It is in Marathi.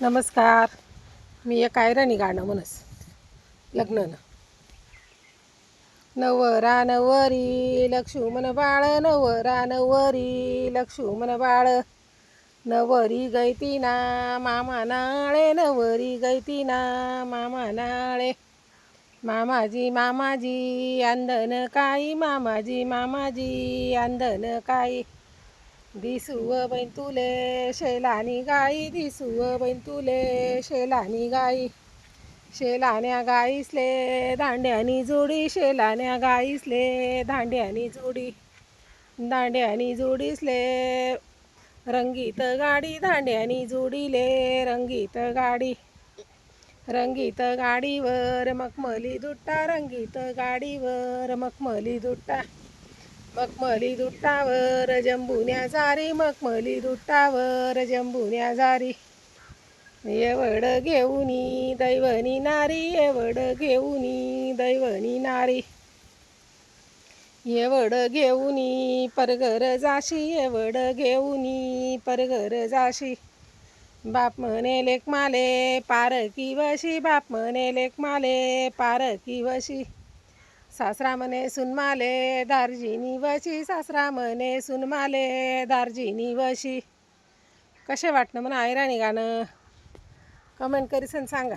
नमस्कार. मी एक आयराणी गाणं म्हणस लग्न नवरा नवरी लक्ष्मण बाळ, नवरा नवरी लक्ष्मण बाळ. नवरी गैती ना मामा नाळे, नवरी गैती ना मामा नाळे. मामाजी मामाजी अंधन काही, मामाजी मामाजी अंधन काही. दिसुव बैन तुले शेलानी गाई, दिसुव बैन तुले शेलानी गाई. शेलान्या गाईसले दांड्यानी जोडी, शेलान्या गाईसले दांड्यानी जोडी. दांड्यानी जोडीसले रंगीत गाडी, दांड्यानी जोडीले रंगीत गाडी. रंगीत गाडीवर मखमली दुट्टा, रंगीत गाडीवर मखमली दुट्टा. मखमली दुट्टावर जंबुन्या जारी, मखमली दुट्टावर जंबुन्या जारी. एवढ घेऊनी दैवनी नारी, एवढ घेऊनी दैवनी नारी. एवढ घेऊनी परघर जाशी, एवढ घेऊनी परघर जाशी. बाप म्हणे लेक माले पारकी वशी, बाप म्हणे लेक माले पारकी वशी. सासरा म्हणे सुनमाले दार्जिनी वशी, सासरा म्हणे सुनमाले दार्जिनी वशी. कसे वाटणं म्हणा आयराणी गाणं? कमेंट करीसन सांगा.